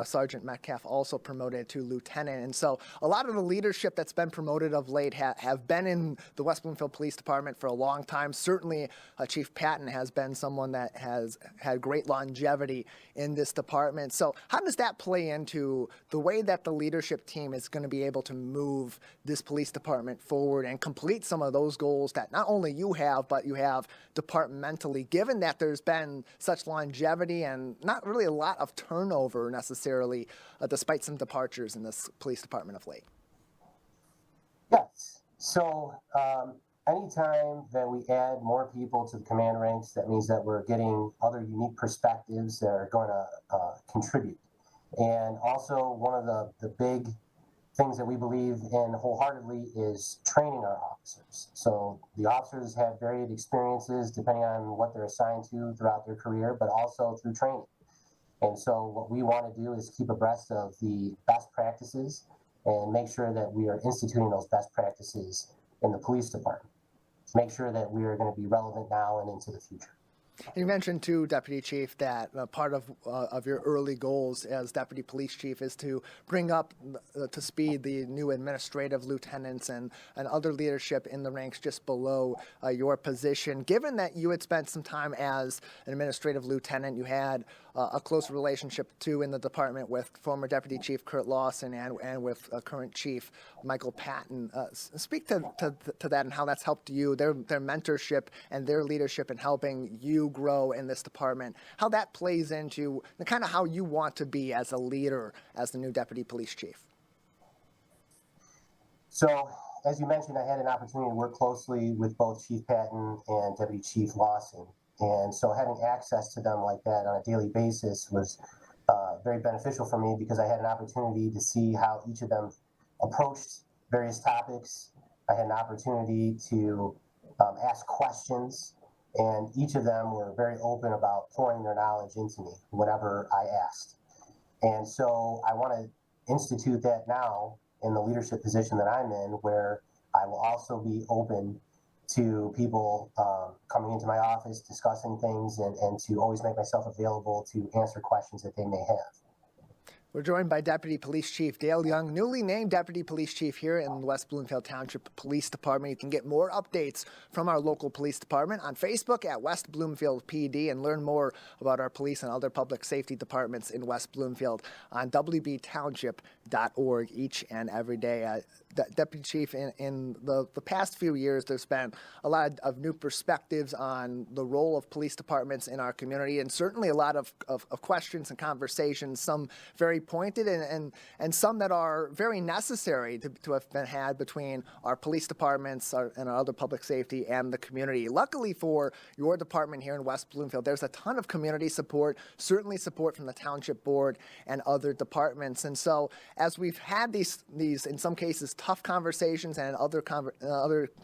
Sergeant Metcalf also promoted to Lieutenant. And so a lot of the leadership that's been promoted of late have been in the West Bloomfield Police Department for a long time. Certainly, Chief Patton has been someone that has had great longevity in this department. So how does that play into the way that the leadership team is going going to be able to move this police department forward and complete some of those goals that not only you have, but you have departmentally, given that there's been such longevity and not really a lot of turnover necessarily, despite some departures in this police department of late? Yes. So anytime that we add more people to the command ranks, that means that we're getting other unique perspectives that are going to contribute. And also one of the big things that we believe in wholeheartedly is training our officers. So the officers have varied experiences depending on what they're assigned to throughout their career, but also through training. And so what we want to do is keep abreast of the best practices and make sure that we are instituting those best practices in the police department. Make sure that we are going to be relevant now and into the future. You mentioned too, Deputy Chief, that part of your early goals as Deputy Police Chief is to bring up to speed the new administrative lieutenants and other leadership in the ranks just below your position. Given that you had spent some time as an administrative lieutenant, you had a close relationship too in the department with former Deputy Chief Kurt Lawson and with current Chief Michael Patton. Speak to that and how that's helped you, their mentorship and their leadership in helping you grow in this department, how that plays into the kind of how you want to be as a leader as the new Deputy Police Chief. So, as you mentioned, I had an opportunity to work closely with both Chief Patton and Deputy Chief Lawson. And so having access to them like that on a daily basis was very beneficial for me because I had an opportunity to see how each of them approached various topics. I had an opportunity to ask questions, and each of them were very open about pouring their knowledge into me whenever I asked. And so I want to institute that now in the leadership position that I'm in, where I will also be open to people coming into my office, discussing things, and to always make myself available to answer questions that they may have. We're joined by Deputy Police Chief Dale Young, newly named Deputy Police Chief here in the West Bloomfield Township Police Department. You can get more updates from our local police department on Facebook at West Bloomfield PD and learn more about our police and other public safety departments in West Bloomfield on wbtownship.org each and every day. Deputy Chief, in the past few years, there's been a lot of new perspectives on the role of police departments in our community, and certainly a lot of questions and conversations, some very pointed and some that are very necessary to have been had between our police departments and our other public safety and the community. Luckily for your department here in West Bloomfield, there's a ton of community support, certainly support from the Township Board and other departments. And so as we've had these in some cases, tough conversations, and in other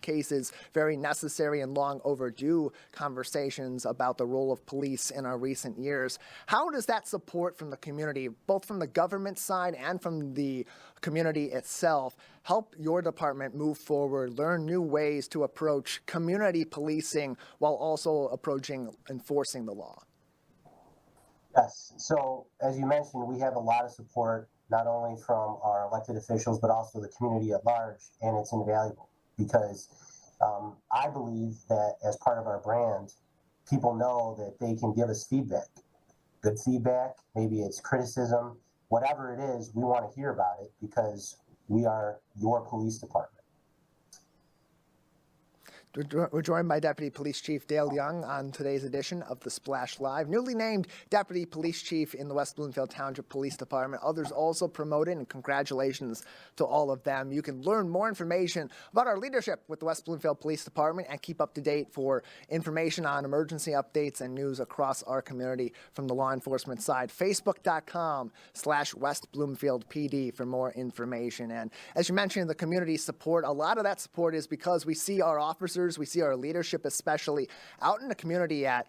cases, very necessary and long overdue conversations about the role of police in our recent years. How does that support from the community, both from the government side and from the community itself, help your department move forward, learn new ways to approach community policing while also approaching enforcing the law? Yes. So, as you mentioned, we have a lot of support not only from our elected officials, but also the community at large, and it's invaluable because I believe that as part of our brand, people know that they can give us feedback, good feedback, maybe it's criticism, whatever it is, we want to hear about it because we are your police department. We're joined by Deputy Police Chief Dale Young on today's edition of The Splash Live. Newly named Deputy Police Chief in the West Bloomfield Township Police Department. Others also promoted, and congratulations to all of them. You can learn more information about our leadership with the West Bloomfield Police Department and keep up to date for information on emergency updates and news across our community from the law enforcement side. Facebook.com/West Bloomfield PD for more information. And as you mentioned, the community support, a lot of that support is because we see our officers, we see our leadership, especially out in the community at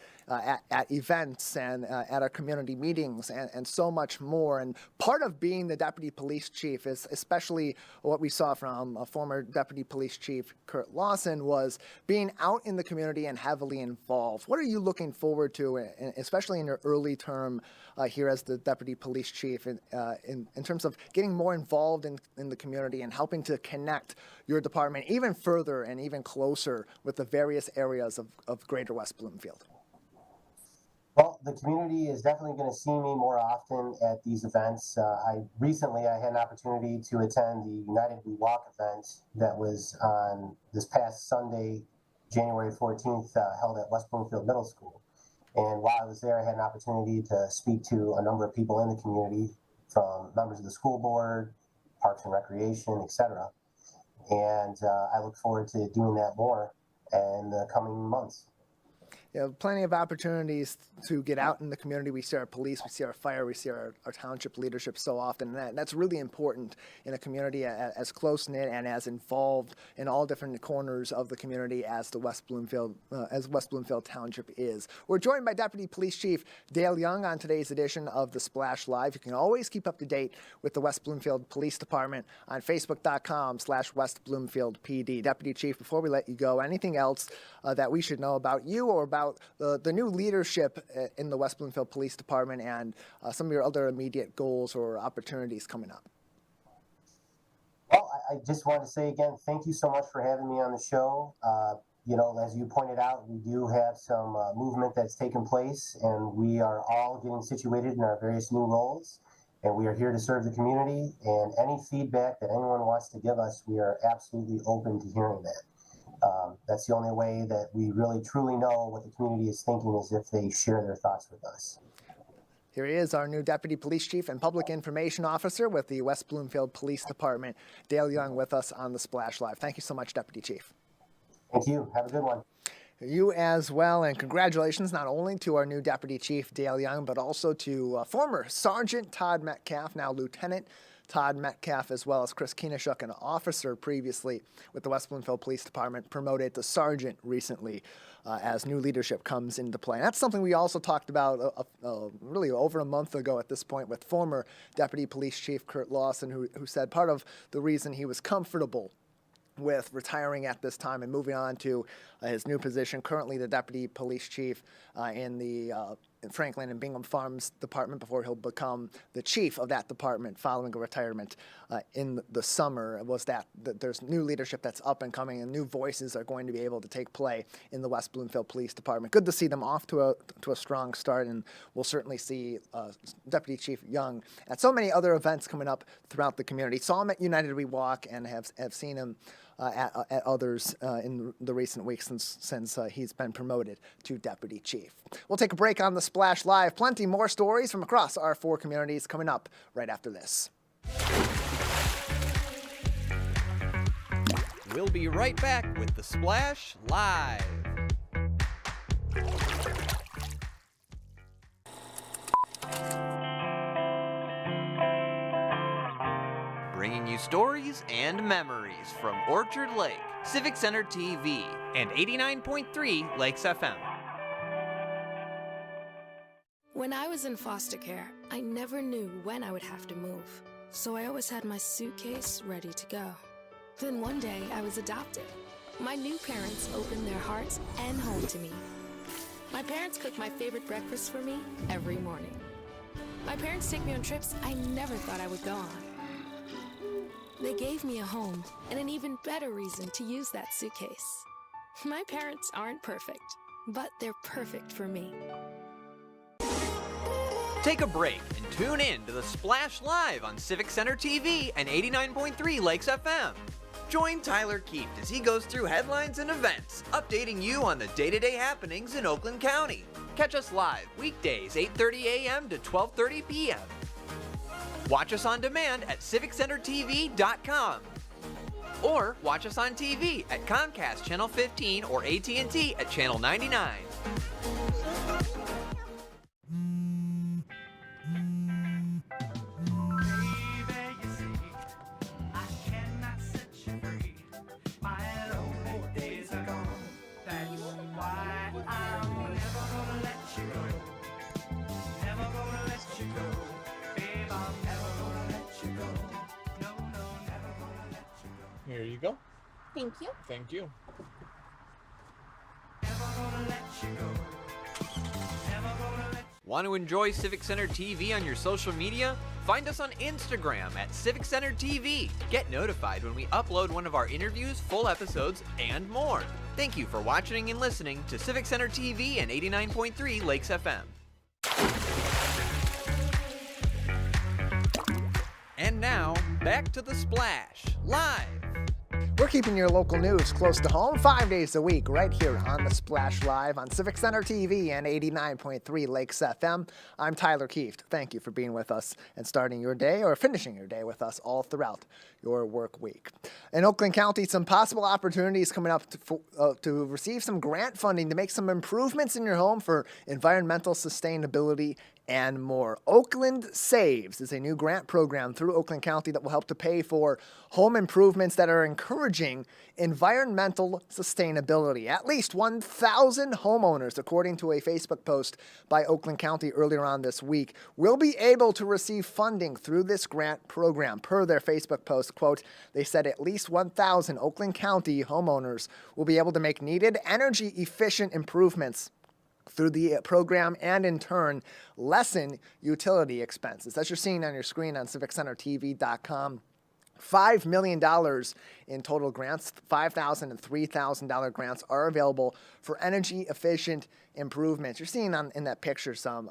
events and at our community meetings and so much more. And part of being the Deputy Police Chief is especially what we saw from former Deputy Police Chief Kurt Lawson was being out in the community and heavily involved. What are you looking forward to, especially in your early term here as the Deputy Police Chief, in terms of getting more involved in the community and helping to connect your department even further and even closer with the various areas of Greater West Bloomfield? Well, Well, the community is definitely going to see me more often at these events. Recently I had an opportunity to attend the United We Walk event that was on this past Sunday, January 14th, held at West Bloomfield Middle School. And while I was there, I had an opportunity to speak to a number of people in the community, from members of the school board, Parks and Recreation, etc. And I look forward to doing that more in the coming months. You know, plenty of opportunities to get out in the community. We see our police, we see our fire, we see our township leadership so often. And that's really important in a community as close-knit and as involved in all different corners of the community as the West Bloomfield Township is. We're joined by Deputy Police Chief Dale Young on today's edition of The Splash Live. You can always keep up to date with the West Bloomfield Police Department on Facebook.com/West Bloomfield PD. Deputy Chief, before we let you go, anything else that we should know about you or about the new leadership in the West Bloomfield Police Department and some of your other immediate goals or opportunities coming up? Well, I just want to say again, thank you so much for having me on the show. You know, as you pointed out, we do have some movement that's taken place, and we are all getting situated in our various new roles, and we are here to serve the community. And any feedback that anyone wants to give us, we are absolutely open to hearing that. That's the only way that we really truly know what the community is thinking, is if they share their thoughts with us. Here he is, our new Deputy Police Chief and Public Information Officer with the West Bloomfield Police Department, Dale Young, with us on the Splash Live. Thank you so much, Deputy Chief. Thank you. Have a good one. You as well, and congratulations not only to our new Deputy Chief, Dale Young, but also to former Sergeant Todd Metcalf, now Lieutenant Todd Metcalf, as well as Chris Kienishuk, an officer previously with the West Bloomfield Police Department, promoted to sergeant recently as new leadership comes into play. And that's something we also talked about really over a month ago at this point with former Deputy Police Chief Kurt Lawson, who said part of the reason he was comfortable with retiring at this time and moving on to his new position, currently the Deputy Police Chief in the Franklin and Bingham Farms Department, before he'll become the chief of that department following a retirement in the summer, was that there's new leadership that's up and coming, and new voices are going to be able to take play in the West Bloomfield Police Department. Good to see them off to a strong start, and we'll certainly see Deputy Chief Young at so many other events coming up throughout the community. Saw him at United We Walk and have seen him at others in the recent weeks since he's been promoted to Deputy Chief. We'll take a break on the Splash Live. Plenty more stories from across our 4 communities coming up right after this. We'll be right back with the Splash Live. Bringing you stories and memories from Orchard Lake, Civic Center TV, and 89.3 Lakes FM. When I was in foster care, I never knew when I would have to move, so I always had my suitcase ready to go. Then one day, I was adopted. My new parents opened their hearts and home to me. My parents cook my favorite breakfast for me every morning. My parents take me on trips I never thought I would go on. They gave me a home and an even better reason to use that suitcase. My parents aren't perfect, but they're perfect for me. Take a break and tune in to the Splash Live on Civic Center TV and 89.3 Lakes FM. Join Tyler Kieft as he goes through headlines and events, updating you on the day-to-day happenings in Oakland County. Catch us live weekdays 8:30 a.m. to 12:30 p.m. Watch us on demand at civiccentertv.com. Or watch us on TV at Comcast Channel 15 or AT&T at Channel 99. Here you go. Thank you. Thank you. Want to enjoy Civic Center TV on your social media? Find us on Instagram at Civic Center TV. Get notified when we upload one of our interviews, full episodes, and more. Thank you for watching and listening to Civic Center TV and 89.3 Lakes FM. And now, back to the Splash, live. We're keeping your local news close to home 5 days a week right here on the Splash Live on Civic Center TV and 89.3 Lakes FM. I'm Tyler Kieft. Thank you for being with us and starting your day or finishing your day with us all throughout your work week. In Oakland County, some possible opportunities coming up to receive some grant funding to make some improvements in your home for environmental sustainability and more. Oakland Saves is a new grant program through Oakland County that will help to pay for home improvements that are encouraging environmental sustainability. At least 1,000 homeowners, according to a Facebook post by Oakland County earlier on this week, will be able to receive funding through this grant program. Per their Facebook post, quote, they said at least 1,000 Oakland County homeowners will be able to make needed energy-efficient improvements through the program and, in turn, lessen utility expenses. As you're seeing on your screen on civiccentertv.com, $5 million in total grants, $5,000 and $3,000 grants are available for energy-efficient improvements. You're seeing in that picture some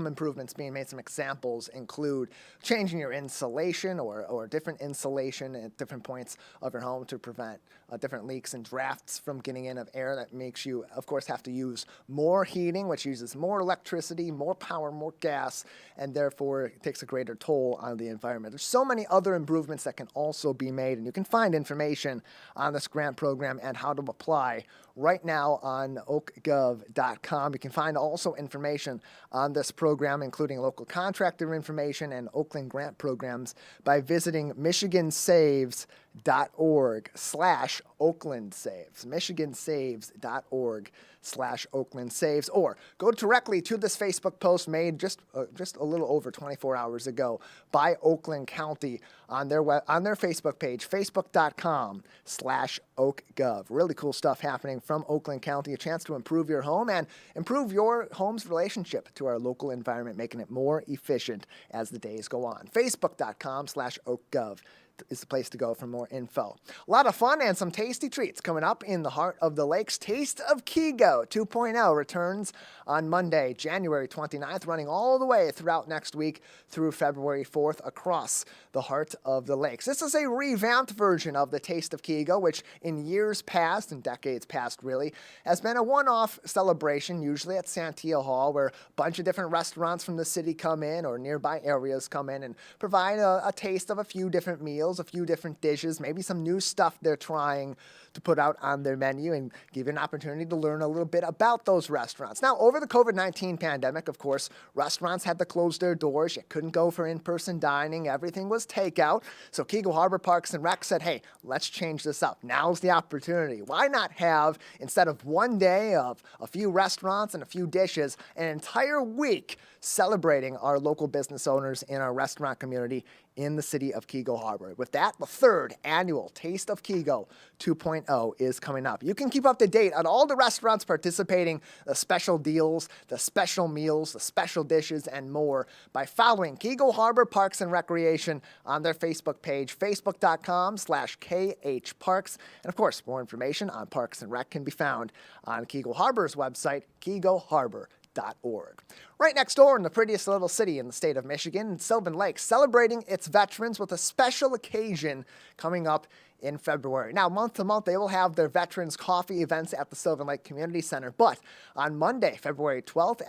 improvements being made. Some examples include changing your insulation or different insulation at different points of your home to prevent different leaks and drafts from getting in of air. That makes you, of course, have to use more heating, which uses more electricity, more power, more gas, and therefore it takes a greater toll on the environment. There's so many other improvements that can also be made, and you can find information on this grant program and how to apply right now on oakgov.com. You can find also information on this program, including local contractor information and Oakland grant programs, by visiting michigansaves.org/Oakland Saves. michigansaves.org/Oakland Saves, or go directly to this Facebook post made just a little over 24 hours ago by Oakland County on their Facebook page, facebook.com/OakGov. Really cool stuff happening from Oakland County. A chance to improve your home and improve your home's relationship to our local environment, making it more efficient as the days go on. Facebook.com/OakGov is the place to go for more info. A lot of fun and some tasty treats coming up in the heart of the lakes. Taste of Keego 2.0 returns on Monday, January 29th, running all the way throughout next week through February 4th across the heart of the lakes. This is a revamped version of the Taste of Keego, which in years past, and decades past really, has been a one-off celebration, usually at Santia Hall, where a bunch of different restaurants from the city come in or nearby areas come in and provide a taste of a few different meals, a few different dishes, maybe some new stuff they're trying to put out on their menu, and give you an opportunity to learn a little bit about those restaurants. Now, over the COVID-19 pandemic, of course, restaurants had to close their doors. You couldn't go for in-person dining. Everything was takeout. So Keego Harbor Parks and Rec said, hey, let's change this up. Now's the opportunity. Why not have, instead of one day of a few restaurants and a few dishes, an entire week celebrating our local business owners in our restaurant community in the city of Keego Harbor. With that, the third annual Taste of Keego 2.0 is coming up. You can keep up to date on all the restaurants participating, the special deals, the special meals, the special dishes, and more by following Keego Harbor Parks and Recreation on their Facebook page, facebook.com/KHParks. And of course, more information on Parks and Rec can be found on Keego Harbor's website, KeegoHarbor.org. Right next door in the prettiest little city in the state of Michigan, Sylvan Lake, celebrating its veterans with a special occasion coming up in February. Now, month to month, they will have their Veterans Coffee events at the Sylvan Lake Community Center. But on Monday, February 12th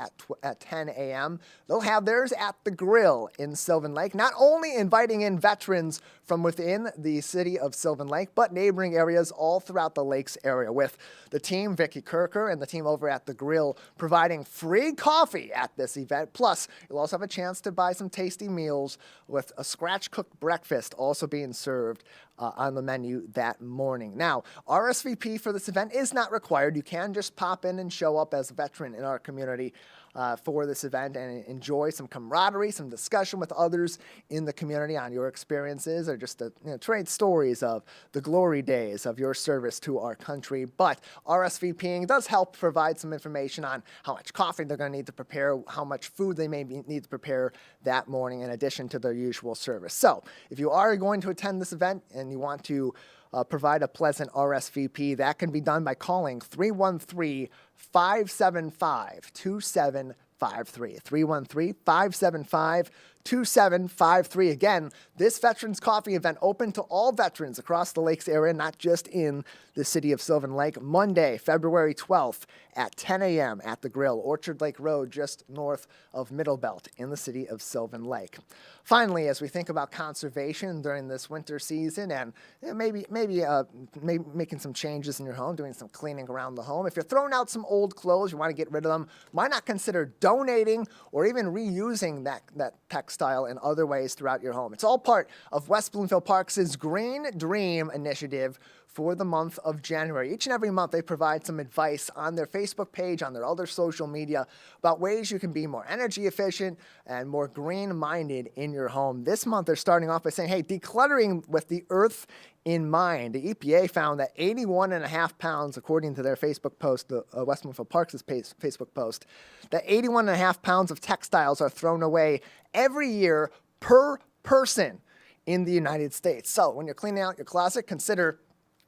at 10 a.m., they'll have theirs at the Grill in Sylvan Lake, not only inviting in veterans from within the city of Sylvan Lake, but neighboring areas all throughout the lakes area, with the team, Vicky Kirker, and the team over at the Grill providing free coffee at this event. Plus, you'll also have a chance to buy some tasty meals with a scratch-cooked breakfast also being served on the menu that morning. Now, RSVP for this event is not required. You can just pop in and show up as a veteran in our community for this event and enjoy some camaraderie, some discussion with others in the community on your experiences, or just to trade stories of the glory days of your service to our country. But RSVPing does help provide some information on how much coffee they're going to need to prepare, how much food they may need to prepare that morning in addition to their usual service. So if you are going to attend this event and you want to provide a pleasant RSVP, that can be done by calling 313-575-2753. 313-575-2753. 2753. Again, this Veterans Coffee event open to all veterans across the Lakes area, not just in the city of Sylvan Lake. Monday, February 12th at 10 a.m. at the Grill, Orchard Lake Road, just north of Middlebelt in the city of Sylvan Lake. Finally, as we think about conservation during this winter season and maybe making some changes in your home, doing some cleaning around the home, if you're throwing out some old clothes, you want to get rid of them, why not consider donating or even reusing that textile in other ways throughout your home? It's all part of West Bloomfield Parks' Green Dream initiative for the month of January. Each and every month, they provide some advice on their Facebook page, on their other social media, about ways you can be more energy efficient and more green-minded in your home. This month, they're starting off by saying, hey, decluttering with the earth in mind. The EPA found that 81.5 pounds, according to their Facebook post, the West Bloomfield Parks' Facebook post, that 81.5 pounds of textiles are thrown away every year per person in the United States. So when you're cleaning out your closet, consider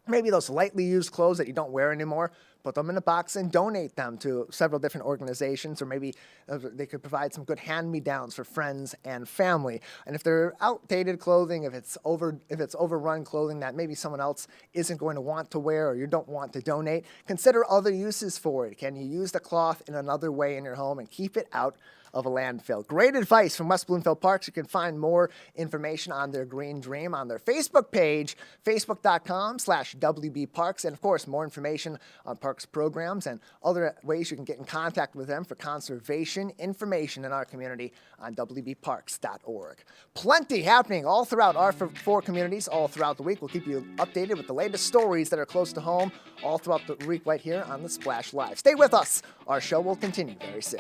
maybe those lightly used clothes that you don't wear anymore, put them in a box and donate them to several different organizations, or maybe they could provide some good hand-me-downs for friends and family. And if they're outdated clothing, if it's overrun clothing that maybe someone else isn't going to want to wear or you don't want to donate, consider other uses for it. Can you use the cloth in another way in your home and keep it out of a landfill? Great advice from West Bloomfield Parks. You can find more information on their Green Dream on their Facebook page, facebook.com/WBParks. And of course, more information on Parks programs and other ways you can get in contact with them for conservation information in our community on WBParks.org. Plenty happening all throughout our four communities, all throughout the week. We'll keep you updated with the latest stories that are close to home all throughout the week right here on the Splash Live. Stay with us. Our show will continue very soon.